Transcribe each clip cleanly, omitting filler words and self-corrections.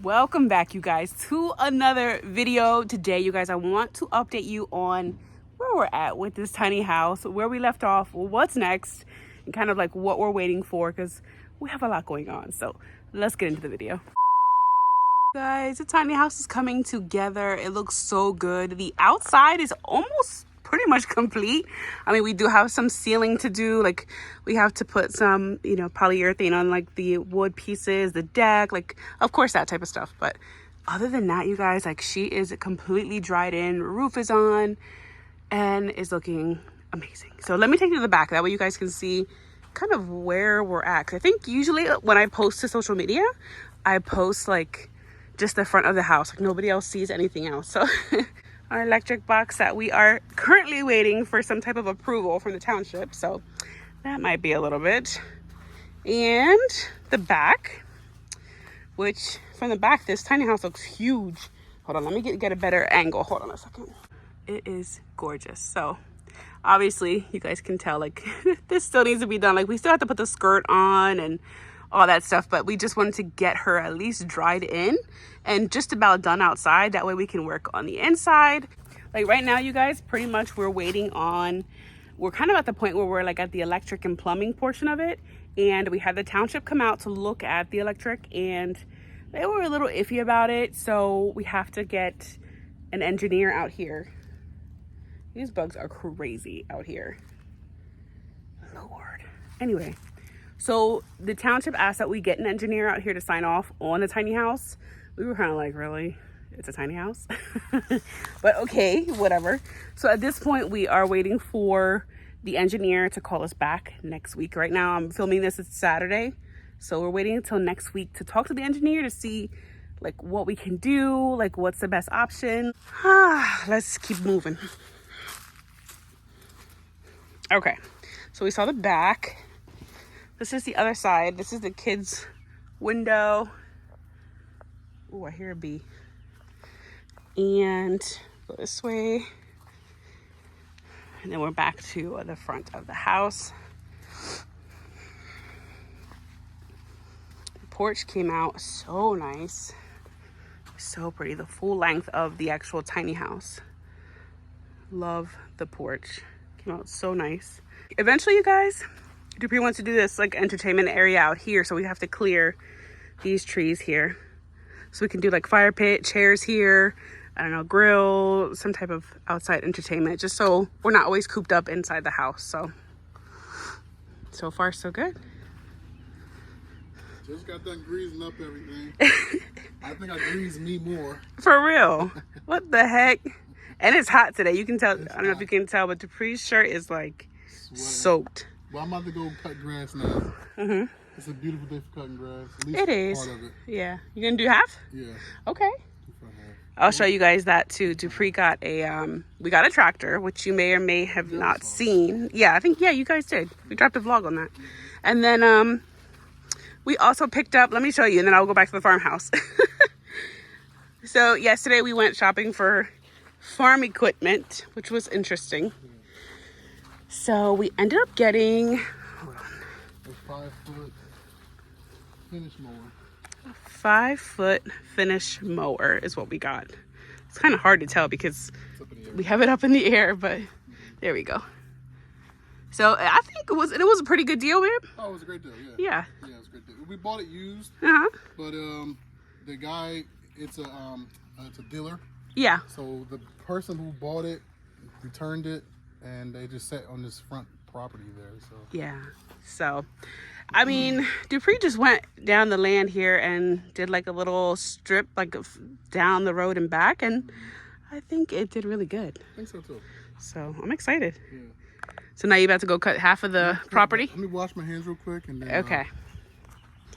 Welcome back, you guys, to another video. Today, you guys, I want to update you on where we're at with this tiny house, where we left off, what's next, and kind of like what we're waiting for, because we have a lot going on. So let's get into the video. Guys, the tiny house is coming together. It looks so good. The outside is almost pretty much complete. I mean, we do have some ceiling to do. Like, we have to put some, polyurethane on like the wood pieces, the deck, like, of course, that type of stuff. But other than that, you guys, like, she is completely dried in. Roof is on and is looking amazing. So let me take you to the back. That way you guys can see kind of where we're at. 'Cause I think usually when I post to social media, I post like just the front of the house. Like, nobody else sees anything else. So our electric box that we are currently waiting for some type of approval from the township. So that might be a little bit. And the back, which from the back, this tiny house looks huge. Hold on, let me get a better angle. Hold on a second. It is gorgeous. So obviously you guys can tell, like, this still needs to be done. Like, we still have to put the skirt on and all that stuff, but we just wanted to get her at least dried in and just about done outside. That way we can work on the inside. Like right now, you guys, pretty much we're waiting on, we're kind of at the point where we're like at the electric and plumbing portion of it. And we had the township come out to look at the electric and they were a little iffy about it. So we have to get an engineer out here. These bugs are crazy out here. Lord. Anyway. So the township asked that we get an engineer out here to sign off on the tiny house. We were kind of like, really? It's a tiny house? But okay, whatever. So at this point, we are waiting for the engineer to call us back next week. Right now, I'm filming this, it's Saturday. So we're waiting until next week to talk to the engineer to see like what we can do, like what's the best option. Let's keep moving. Okay, so we saw the back. This is the other side. This is the kids' window. Oh, I hear a bee. And go this way. And then we're back to the front of the house. The porch came out so nice. So pretty. The full length of the actual tiny house. Love the porch. Came out so nice. Eventually, you guys, Dupree wants to do this like entertainment area out here, so we have to clear these trees here so we can do like fire pit, chairs here, I don't know, grill, some type of outside entertainment, just so we're not always cooped up inside the house. So far so good. Just got done greasing up everything. I think I greased me more. For real. What the heck? And it's hot today. You can tell. I don't know if you can tell, but Dupree's shirt is like soaked. Well, I'm about to go cut grass now. Mm-hmm. It's a beautiful day for cutting grass. At least It is. part of it. Yeah. You gonna do half? Yeah. Okay. Half. I'll show you guys that too. Dupree got we got a tractor, which you may or may have not seen. Yeah, I think, you guys did. We dropped a vlog on that. And then we also picked up, let me show you, and then I'll go back to the farmhouse. So yesterday we went shopping for farm equipment, which was interesting. So we ended up getting, hold on, a 5-foot finish mower. 5-foot finish mower is what we got. It's kind of hard to tell because we have it up in the air, but there we go. So I think it was a pretty good deal, babe. Oh, it was a great deal, yeah. Yeah. Yeah, it was a great deal. We bought it used, but the guy, it's a dealer. Yeah. So the person who bought it returned it, and they just sat on this front property there. So yeah. So I mean, Dupree just went down the land here and did like a little strip, like down the road and back, and I think it did really good. I think so too. So I'm excited. Yeah. So now you about to go cut half of the property? Let me wash my hands real quick and then. Okay.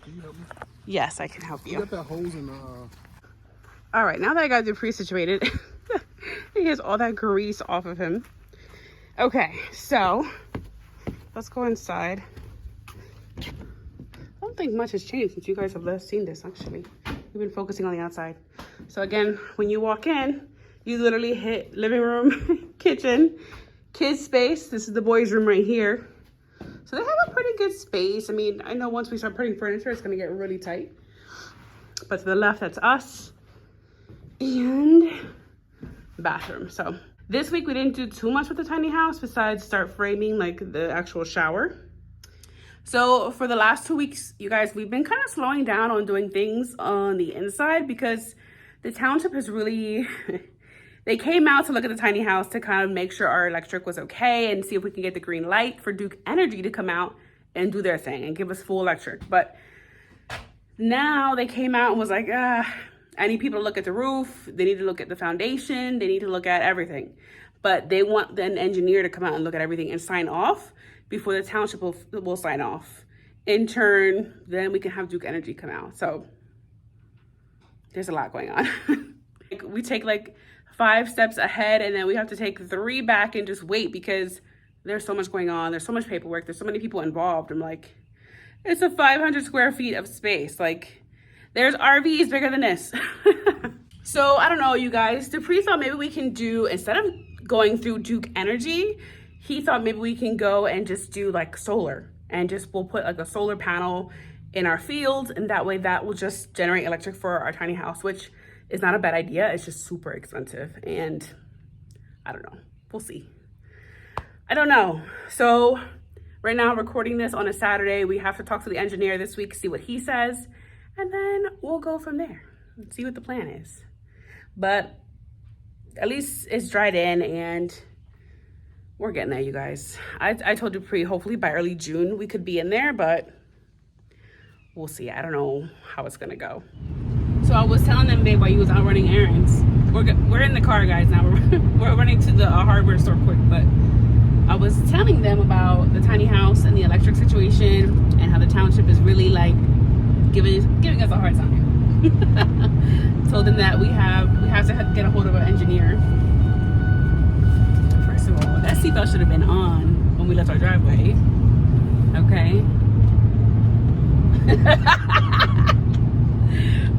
Can you help me? Yes, I can help you. You got that hose in the. All right, now that I got Dupree situated, he has all that grease off of him. Okay, so let's go inside. I don't think much has changed since you guys have last seen this, actually. We've been focusing on the outside. So again, when you walk in, you literally hit living room, kitchen, kids space. This is the boys' room right here. So they have a pretty good space. I mean, I know once we start putting furniture, it's gonna get really tight. But to the left, that's us. And bathroom. So this week we didn't do too much with the tiny house besides start framing like the actual shower. So for the last 2 weeks, you guys, we've been kind of slowing down on doing things on the inside because the township has really, they came out to look at the tiny house to kind of make sure our electric was okay and see if we can get the green light for Duke Energy to come out and do their thing and give us full electric. But now they came out and was like, I need people to look at the roof. They need to look at the foundation. They need to look at everything. But they want an engineer to come out and look at everything and sign off before the township will sign off. In turn, then we can have Duke Energy come out. So there's a lot going on. We take like 5 steps ahead and then we have to take 3 back and just wait because there's so much going on. There's so much paperwork. There's so many people involved. I'm like, it's a 500 square feet of space. Like, there's RVs bigger than this. So I don't know, you guys. Dupree thought maybe we can do, instead of going through Duke Energy, he thought maybe we can go and just do like solar and just we'll put like a solar panel in our field, and that way that will just generate electric for our tiny house, which is not a bad idea. It's just super expensive and I don't know, we'll see. I don't know. So right now I'm recording this on a Saturday. We have to talk to the engineer this week, see what he says, and then we'll go from there and see what the plan is. But at least it's dried in and we're getting there, you guys. I told Dupree hopefully by early June we could be in there, but we'll see. I don't know how it's gonna go. So I was telling them, babe, while you was out running errands, we're in the car, guys. Now we're running to the hardware store quick, but I was telling them about the tiny house and the electric situation and how the township is really like giving us a hard time. Told them that we have to get a hold of an engineer. First of all, that seatbelt should have been on when we left our driveway. Okay.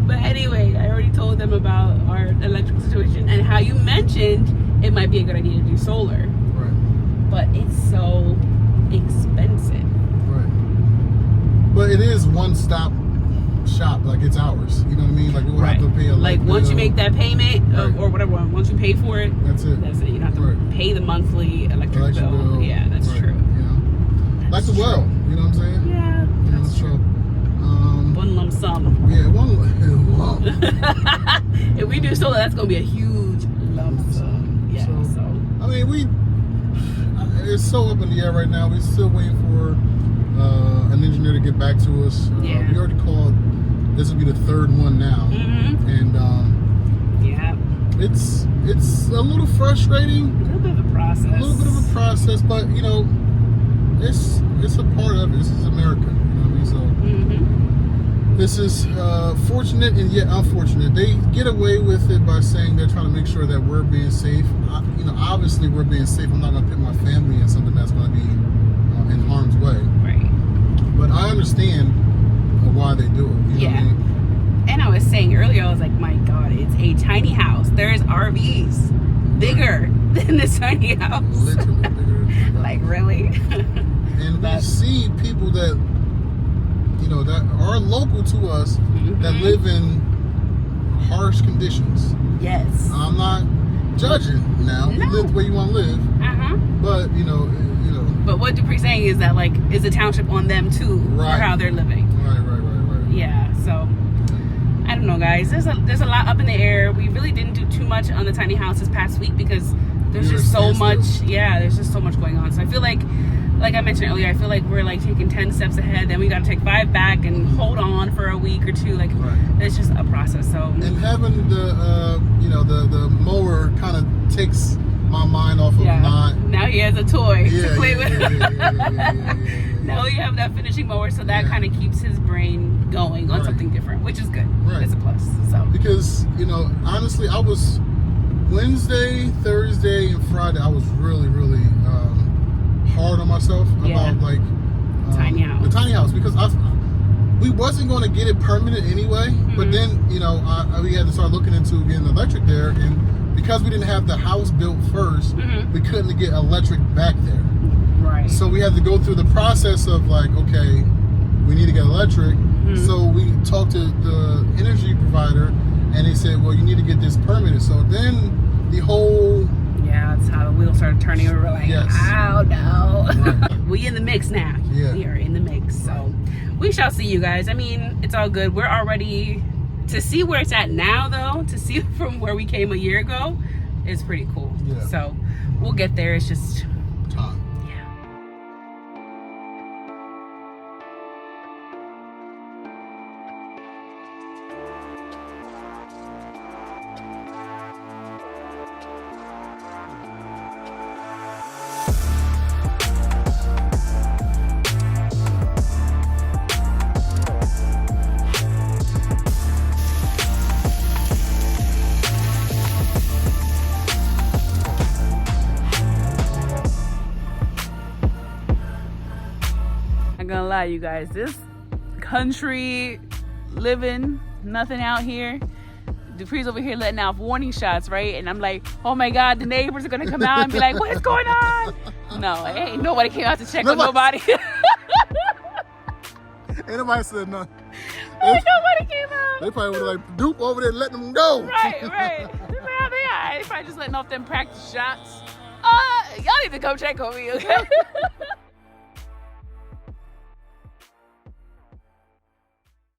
But anyway, I already told them about our electric situation and how you mentioned it might be a good idea to do solar. Right. But it's so expensive. Right. But it is one-stop shop, like it's ours. You know what I mean? Like we will have to pay a like once you make that payment or whatever, once you pay for it, that's it. That's it. You don't have to pay the monthly electric bill. Yeah, that's true. You know? Like the well, you know what I'm saying? Yeah, that's true. One lump sum. Yeah, one lump. If we do solar, that's gonna be a huge lump sum. Yeah. So I mean, it's so up in the air right now. We're still waiting for an engineer to get back to us. We already called. This will be the 3rd one now, and yeah, it's a little frustrating. A little bit of a process. A little bit of a process, but you know, it's a part of it. This is America. You know what I mean? So this is fortunate and yet unfortunate. They get away with it by saying they're trying to make sure that we're being safe. You know, obviously we're being safe. I'm not going to put my family in something that's going to be in harm's way. Right. But I understand why they do it. You know what I mean? And I was saying earlier, I was like, my God, it's a tiny house. There's RVs bigger than this tiny house. Literally bigger than this. Like, really? And we see people that, you know, that are local to us that live in harsh conditions. Yes. I'm not judging now. You live the way you want to live. But, you know. But what Dupree's saying is that, like, is the township on them, too, for how they're living. Right. Yeah, so, I don't know, guys. There's a lot up in the air. We really didn't do too much on the tiny house this past week because there's just so much. Yeah, there's just so much going on. So I feel like I mentioned earlier, I feel like we're like taking 10 steps ahead, then we got to take 5 back and hold on for a week or 2. Like, it's just a process. So, and having the the mower kind of takes my mind off of not. Now he has a toy to play with. Yeah. Now we have that finishing mower, so that kind of keeps his brain going on something different, which is good. It's a plus. So because honestly, I was Wednesday, Thursday, and Friday. I was really hard on myself about like tiny house. The tiny house, because we wasn't going to get it permanent anyway. But then we had to start looking into getting electric there, and because we didn't have the house built first, we couldn't get electric back there. Right. So we had to go through the process of like, okay, we need to get electric. So we talked to the energy provider, and they said, well, you need to get this permitted. So then the whole... Yeah, that's how the wheels started turning. We were like, Yes. oh no. Right. We in the mix now. Yeah. We are in the mix. So we shall see, you guys. I mean, it's all good. We're already, to see where it's at now though, to see from where we came a year ago, is pretty cool. Yeah. So we'll get there. It's just, time. yeah. I'm gonna lie, you guys, this country living, nothing out here. Dupree's over here letting off warning shots, right? And I'm like, oh my God, the neighbors are gonna come out and be like, what is going on? No, ain't nobody came out to check on nobody. Ain't nobody said nothing. Ain't nobody came out. They probably would have like Dupe over there letting them go. Right. They're probably just letting off them practice shots. Y'all need to come check on me, okay?